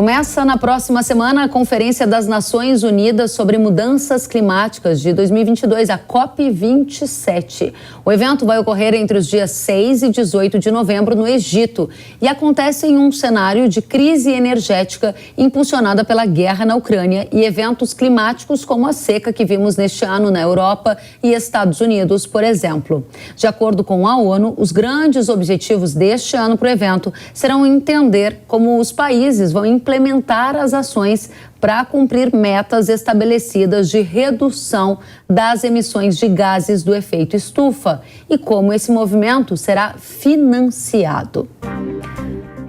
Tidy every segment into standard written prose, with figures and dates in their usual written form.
Começa na próxima semana a Conferência das Nações Unidas sobre Mudanças Climáticas de 2022, a COP27. O evento vai ocorrer entre os dias 6 e 18 de novembro no Egito e acontece em um cenário de crise energética impulsionada pela guerra na Ucrânia e eventos climáticos como a seca que vimos neste ano na Europa e Estados Unidos, por exemplo. De acordo com a ONU, os grandes objetivos deste ano para o evento serão entender como os países vão implementar as ações para cumprir metas estabelecidas de redução das emissões de gases do efeito estufa e como esse movimento será financiado.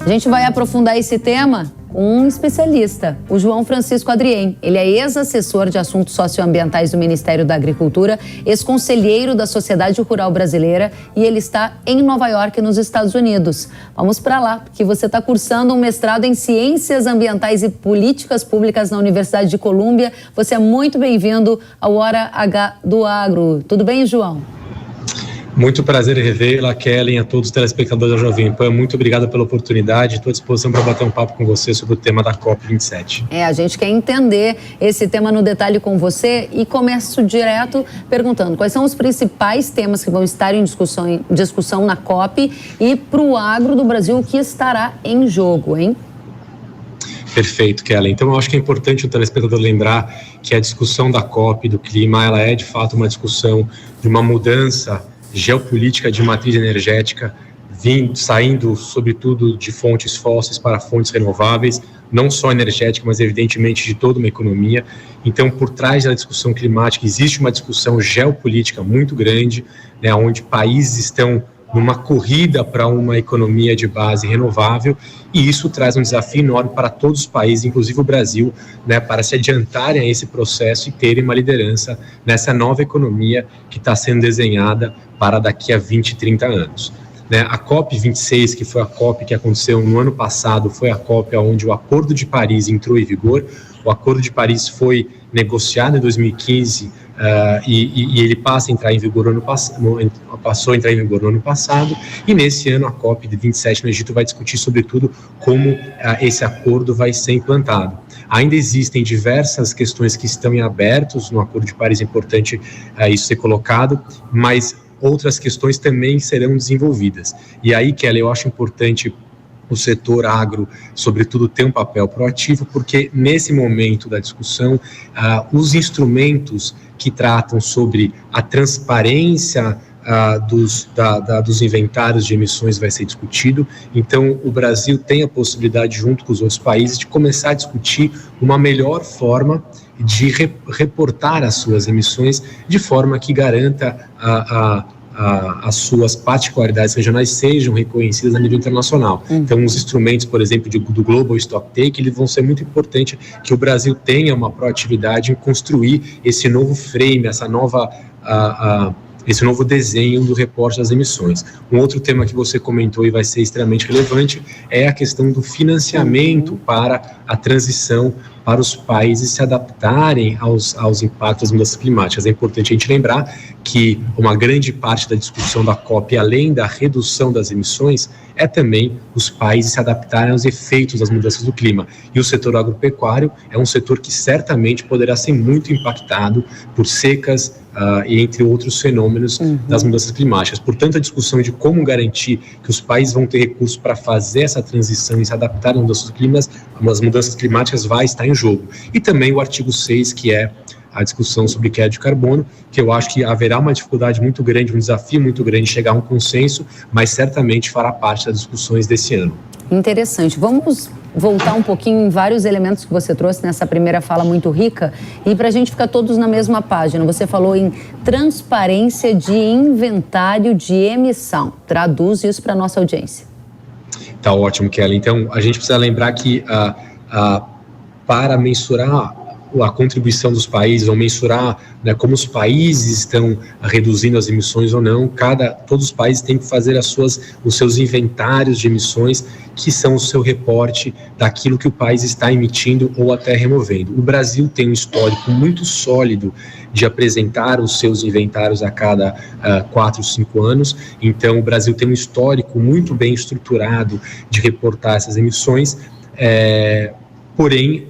A gente vai aprofundar esse tema com um especialista, o João Francisco Adrien. Ele é ex-assessor de assuntos socioambientais do Ministério da Agricultura, ex-conselheiro da Sociedade Rural Brasileira e ele está em Nova York, nos Estados Unidos. Vamos para lá, porque você está cursando um mestrado em Ciências Ambientais e Políticas Públicas na Universidade de Colômbia. Você é muito bem-vindo ao Hora H do Agro. Tudo bem, João? Muito prazer em revê-la, Kellen, a todos os telespectadores da Jovem Pan. Muito obrigado pela oportunidade. Estou à disposição para bater um papo com você sobre o tema da COP27. A gente quer entender esse tema no detalhe com você e começo direto perguntando quais são os principais temas que vão estar em discussão na COP e para o agro do Brasil, o que estará em jogo, hein? Perfeito, Kellen. Então, eu acho que é importante o telespectador lembrar que a discussão da COP, do clima, ela é de fato uma discussão de uma mudança geopolítica de matriz energética, saindo sobretudo de fontes fósseis para fontes renováveis, não só energética, mas evidentemente de toda uma economia. Então, por trás da discussão climática, existe uma discussão geopolítica muito grande, né, onde países estão numa corrida para uma economia de base renovável, e isso traz um desafio enorme para todos os países, inclusive o Brasil, né, para se adiantarem a esse processo e terem uma liderança nessa nova economia que está sendo desenhada para daqui a 20, 30 anos. Né, a COP26, que foi a COP que aconteceu no ano passado, foi a COP onde o Acordo de Paris entrou em vigor. O Acordo de Paris foi negociado em 2015 e ele passou a entrar em vigor no ano passado, e nesse ano a COP de 27 no Egito vai discutir sobretudo como esse acordo vai ser implantado. Ainda existem diversas questões que estão em abertos no Acordo de Paris, é importante isso ser colocado, mas outras questões também serão desenvolvidas. E aí, Kelly, eu acho importante o setor agro, sobretudo, ter um papel proativo, porque nesse momento da discussão, os instrumentos que tratam sobre a transparência dos inventários de emissões vai ser discutido. Então, o Brasil tem a possibilidade, junto com os outros países, de começar a discutir uma melhor forma de reportar as suas emissões de forma que garanta as suas particularidades regionais sejam reconhecidas a nível internacional. Então, os instrumentos, por exemplo, do Global Stocktake, eles vão ser muito importantes que o Brasil tenha uma proatividade em construir esse novo frame, esse novo desenho do reporte das emissões. Um outro tema que você comentou e vai ser extremamente relevante é a questão do financiamento para a transição para os países se adaptarem aos impactos das mudanças climáticas. É importante a gente lembrar que uma grande parte da discussão da COP, além da redução das emissões, é também os países se adaptarem aos efeitos das mudanças do clima. E o setor agropecuário é um setor que certamente poderá ser muito impactado por secas e entre outros fenômenos das mudanças climáticas. Portanto, a discussão de como garantir que os países vão ter recursos para fazer essa transição e se adaptar às mudanças climáticas vai estar em jogo. E também o artigo 6, que é a discussão sobre queda de carbono, que eu acho que haverá uma dificuldade muito grande, um desafio muito grande chegar a um consenso, mas certamente fará parte das discussões desse ano. Interessante. Vamos voltar um pouquinho em vários elementos que você trouxe nessa primeira fala muito rica e para a gente ficar todos na mesma página. Você falou em transparência de inventário de emissão. Traduz isso para a nossa audiência. Tá ótimo, Kelly. Então, a gente precisa lembrar que para mensurar a contribuição dos países, ou mensurar, né, como os países estão reduzindo as emissões ou não, todos os países têm que fazer os seus inventários de emissões, que são o seu reporte daquilo que o país está emitindo ou até removendo. O Brasil tem um histórico muito sólido de apresentar os seus inventários a cada 4, 5 anos, então o Brasil tem um histórico muito bem estruturado de reportar essas emissões. porém,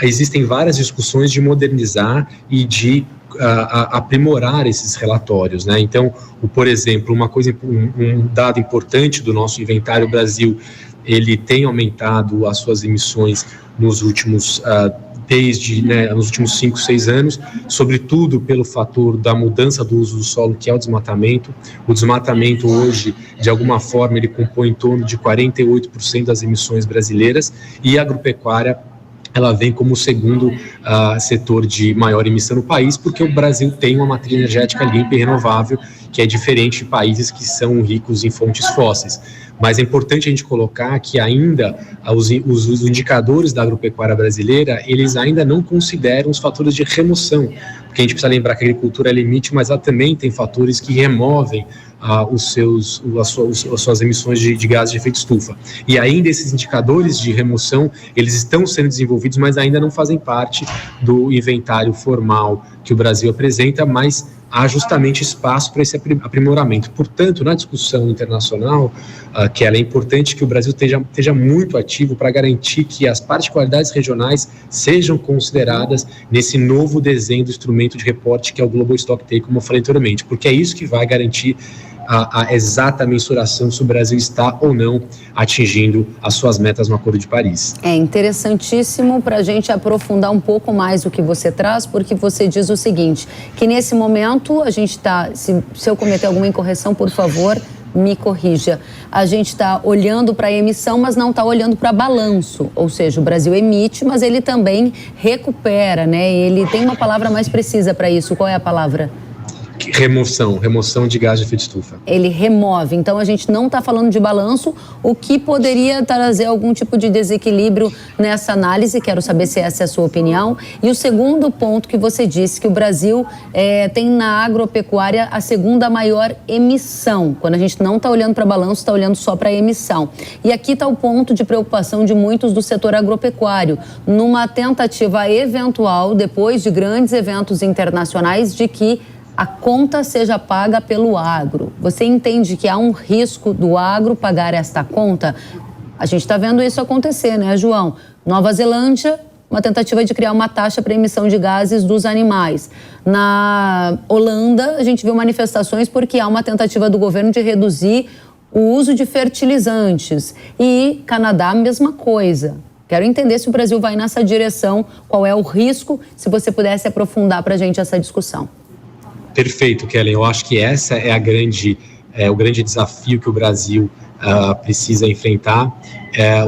existem várias discussões de modernizar e de aprimorar esses relatórios, né? Então, por exemplo, um dado importante do nosso inventário Brasil, ele tem aumentado as suas emissões nos últimos nos últimos 5, 6 anos, sobretudo pelo fator da mudança do uso do solo, que é o desmatamento. O desmatamento hoje, de alguma forma, ele compõe em torno de 48% das emissões brasileiras, e a agropecuária ela vem como o segundo setor de maior emissão no país, porque o Brasil tem uma matriz energética limpa e renovável, que é diferente de países que são ricos em fontes fósseis. Mas é importante a gente colocar que ainda os indicadores da agropecuária brasileira, eles ainda não consideram os fatores de remoção, porque a gente precisa lembrar que a agricultura é limite, mas ela também tem fatores que removem as suas emissões de gases de efeito estufa. E ainda esses indicadores de remoção, eles estão sendo desenvolvidos, mas ainda não fazem parte do inventário formal que o Brasil apresenta, mas há justamente espaço para esse aprimoramento. Portanto, na discussão internacional, que ela é importante que o Brasil esteja muito ativo para garantir que as particularidades regionais sejam consideradas nesse novo desenho do instrumento de reporte que é o Global Stock Take, como eu falei anteriormente, porque é isso que vai garantir a exata mensuração se o Brasil está ou não atingindo as suas metas no Acordo de Paris. É interessantíssimo para a gente aprofundar um pouco mais o que você traz, porque você diz o seguinte, que nesse momento a gente está, se eu cometer alguma incorreção, por favor, me corrija. A gente está olhando para a emissão, mas não está olhando para balanço. Ou seja, o Brasil emite, mas ele também recupera, né? Ele tem uma palavra mais precisa para isso. Qual é a palavra? Remoção de gás de efeito estufa. Ele remove, então a gente não está falando de balanço, o que poderia trazer algum tipo de desequilíbrio nessa análise, quero saber se essa é a sua opinião. E o segundo ponto que você disse, que o Brasil tem na agropecuária a segunda maior emissão, quando a gente não está olhando para balanço, está olhando só para a emissão. E aqui está o ponto de preocupação de muitos do setor agropecuário, numa tentativa eventual, depois de grandes eventos internacionais, de que a conta seja paga pelo agro. Você entende que há um risco do agro pagar esta conta? A gente está vendo isso acontecer, né, João? Nova Zelândia, uma tentativa de criar uma taxa para emissão de gases dos animais. Na Holanda, a gente viu manifestações porque há uma tentativa do governo de reduzir o uso de fertilizantes. E Canadá, mesma coisa. Quero entender se o Brasil vai nessa direção, qual é o risco, se você pudesse aprofundar para a gente essa discussão. Perfeito, Kellen. Eu acho que essa é o grande desafio que o Brasil precisa enfrentar.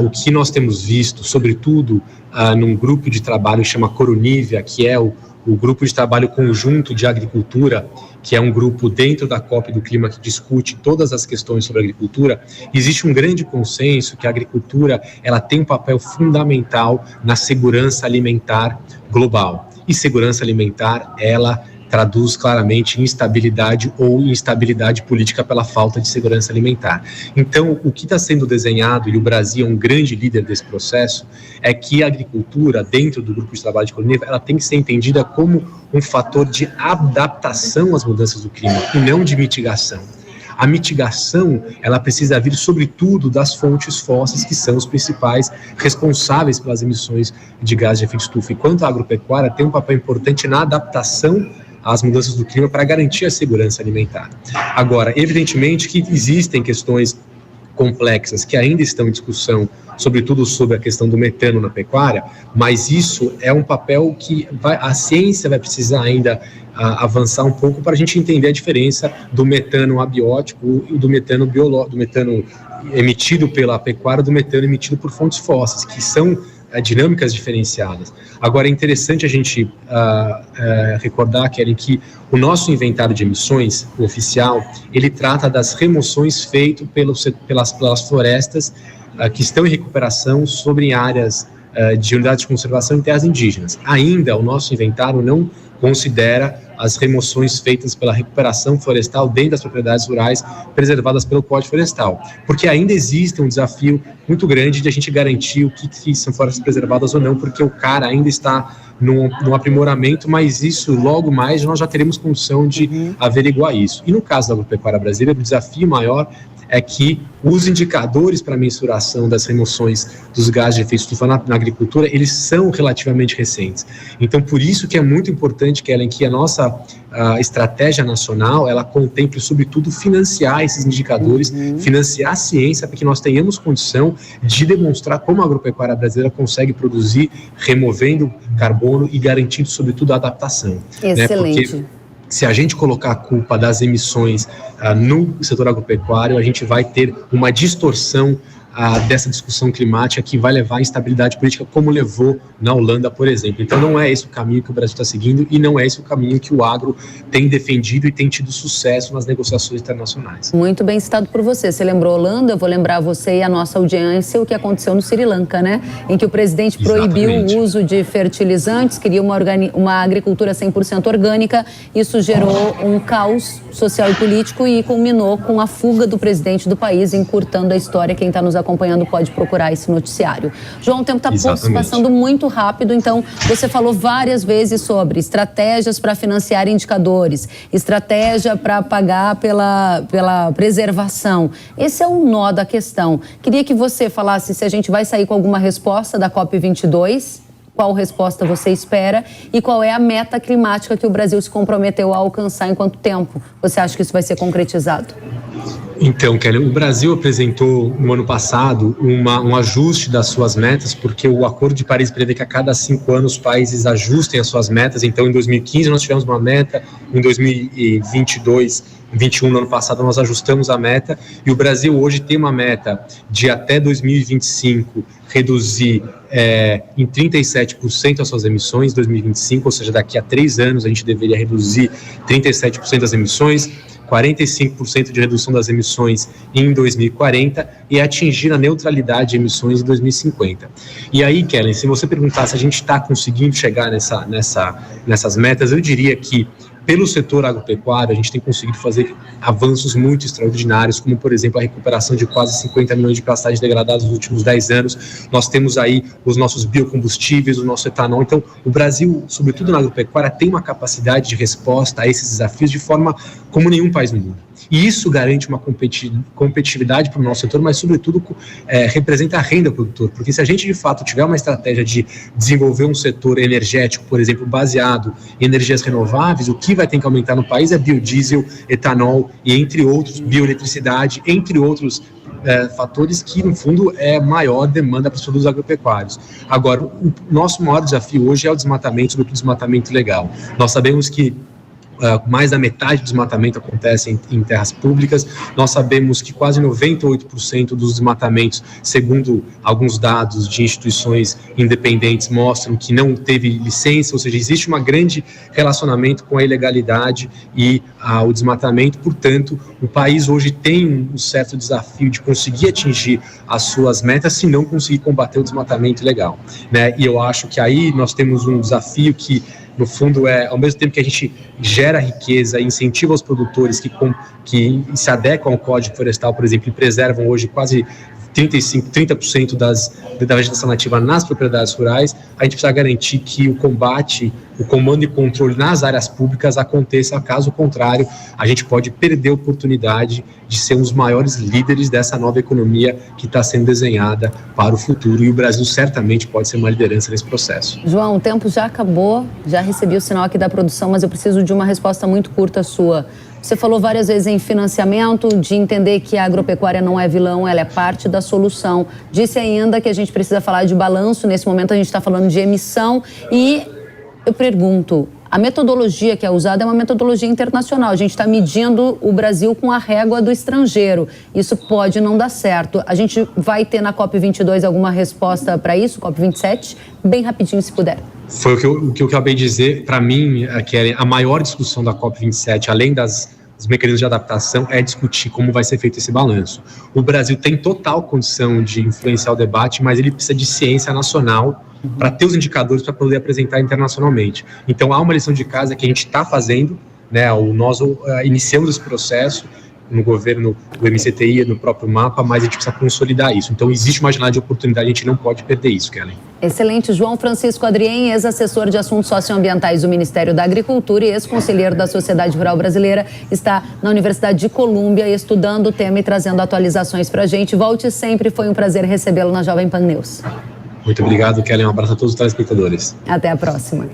O que nós temos visto, sobretudo num grupo de trabalho que chama Coronívia, que é o grupo de trabalho conjunto de agricultura, que é um grupo dentro da COP do Clima que discute todas as questões sobre agricultura, existe um grande consenso que a agricultura ela tem um papel fundamental na segurança alimentar global. E segurança alimentar, ela traduz claramente instabilidade ou instabilidade política pela falta de segurança alimentar. Então, o que está sendo desenhado, e o Brasil é um grande líder desse processo, é que a agricultura, dentro do grupo de trabalho de Coronívia, ela tem que ser entendida como um fator de adaptação às mudanças do clima e não de mitigação. A mitigação, ela precisa vir, sobretudo, das fontes fósseis, que são os principais responsáveis pelas emissões de gás de efeito estufa. Enquanto a agropecuária tem um papel importante na adaptação às mudanças do clima para garantir a segurança alimentar. Agora, evidentemente que existem questões complexas que ainda estão em discussão, sobretudo sobre a questão do metano na pecuária, mas isso é um papel que a ciência vai precisar ainda avançar um pouco para a gente entender a diferença do metano abiótico e do metano do metano emitido pela pecuária, do metano emitido por fontes fósseis, que são dinâmicas diferenciadas. Agora, é interessante a gente recordar, Kellen, que o nosso inventário de emissões, o oficial, ele trata das remoções feitas pelas florestas que estão em recuperação sobre áreas de unidades de conservação em terras indígenas. Ainda, o nosso inventário não considera as remoções feitas pela recuperação florestal dentro das propriedades rurais preservadas pelo Código Florestal, porque ainda existe um desafio muito grande de a gente garantir o que são florestas preservadas ou não, porque o CAR ainda está num aprimoramento, mas isso logo mais nós já teremos condição de averiguar isso. E no caso da agropecuária brasileira, o desafio maior é que os indicadores para mensuração das remoções dos gases de efeito estufa na agricultura, eles são relativamente recentes. Então, por isso que é muito importante, Kellen, que a nossa estratégia nacional, ela contemple, sobretudo, financiar esses indicadores, financiar a ciência, para que nós tenhamos condição de demonstrar como a agropecuária brasileira consegue produzir, removendo carbono e garantindo, sobretudo, a adaptação. Excelente. Né? Porque se a gente colocar a culpa das emissões no setor agropecuário, a gente vai ter uma distorção dessa discussão climática que vai levar à instabilidade política, como levou na Holanda, por exemplo. Então não é esse o caminho que o Brasil está seguindo e não é esse o caminho que o agro tem defendido e tem tido sucesso nas negociações internacionais. Muito bem citado por você. Você lembrou Holanda, eu vou lembrar você e a nossa audiência o que aconteceu no Sri Lanka, né? Em que o presidente proibiu o uso de fertilizantes, queria uma agricultura 100% orgânica. Isso gerou um caos social e político e culminou com a fuga do presidente do país, encurtando a história. Quem está nos acompanhando pode procurar esse noticiário. João, o tempo está passando muito rápido, então você falou várias vezes sobre estratégias para financiar indicadores, estratégia para pagar pela preservação. Esse é um nó da questão. Queria que você falasse se a gente vai sair com alguma resposta da COP22, qual resposta você espera e qual é a meta climática que o Brasil se comprometeu a alcançar em quanto tempo você acha que isso vai ser concretizado? Então, Kelly, o Brasil apresentou no ano passado um ajuste das suas metas, porque o Acordo de Paris prevê que a cada 5 anos os países ajustem as suas metas. Então, em 2015 nós tivemos uma meta, em 2022, 2021, no ano passado, nós ajustamos a meta, e o Brasil hoje tem uma meta de até 2025 reduzir em 37% as suas emissões em 2025, ou seja, daqui a 3 anos a gente deveria reduzir 37% das emissões, 45% de redução das emissões em 2040 e atingir a neutralidade de emissões em 2050. E aí, Kellen, se você perguntar se a gente está conseguindo chegar nessas metas, eu diria que pelo setor agropecuário, a gente tem conseguido fazer avanços muito extraordinários, como, por exemplo, a recuperação de quase 50 milhões de pastagens degradadas nos últimos 10 anos. Nós temos aí os nossos biocombustíveis, o nosso etanol. Então, o Brasil, sobretudo na agropecuária, tem uma capacidade de resposta a esses desafios de forma como nenhum país no mundo. E isso garante uma competitividade para o nosso setor, mas, sobretudo, representa a renda do produtor. Porque se a gente, de fato, tiver uma estratégia de desenvolver um setor energético, por exemplo, baseado em energias renováveis, o que vai ter que aumentar no país é biodiesel, etanol e, entre outros, bioeletricidade, entre outros fatores que, no fundo, é maior demanda para os produtos agropecuários. Agora, o nosso maior desafio hoje é o desmatamento, sobretudo o desmatamento ilegal. Nós sabemos que mais da metade do desmatamento acontece em terras públicas. Nós sabemos que quase 98% dos desmatamentos, segundo alguns dados de instituições independentes, mostram que não teve licença, ou seja, existe um grande relacionamento com a ilegalidade e o desmatamento. Portanto, o país hoje tem um certo desafio de conseguir atingir as suas metas se não conseguir combater o desmatamento ilegal, né? E eu acho que aí nós temos um desafio que, no fundo, ao mesmo tempo que a gente gera riqueza e incentiva os produtores que se adequam ao Código Florestal, por exemplo, e preservam hoje quase 30% da vegetação nativa nas propriedades rurais, a gente precisa garantir que o combate, o comando e controle nas áreas públicas aconteça. Caso contrário, a gente pode perder a oportunidade de ser um dos maiores líderes dessa nova economia que está sendo desenhada para o futuro, e o Brasil certamente pode ser uma liderança nesse processo. João, o tempo já acabou, já recebi o sinal aqui da produção, mas eu preciso de uma resposta muito curta sua. Você falou várias vezes em financiamento, de entender que a agropecuária não é vilão, ela é parte da solução. Disse ainda que a gente precisa falar de balanço, nesse momento a gente está falando de emissão, e eu pergunto, a metodologia que é usada é uma metodologia internacional, a gente está medindo o Brasil com a régua do estrangeiro, isso pode não dar certo. A gente vai ter na COP22 alguma resposta para isso, COP27? Bem rapidinho, se puder. Foi o que eu acabei de dizer. Para mim, que a maior discussão da COP27, além dos mecanismos de adaptação, é discutir como vai ser feito esse balanço. O Brasil tem total condição de influenciar o debate, mas ele precisa de ciência nacional para ter os indicadores para poder apresentar internacionalmente. Então, há uma lição de casa que a gente está fazendo, né? Nós iniciamos esse processo. no governo do MCTI, no próprio mapa, mas a gente precisa consolidar isso. Então, existe uma janela de oportunidade, a gente não pode perder isso, Kellen. Excelente. João Francisco Adrien, ex-assessor de assuntos socioambientais do Ministério da Agricultura e ex-conselheiro da Sociedade Rural Brasileira, está na Universidade de Colômbia estudando o tema e trazendo atualizações para a gente. Volte sempre, foi um prazer recebê-lo na Jovem Pan News. Muito obrigado, Kellen. Um abraço a todos os telespectadores. Até a próxima.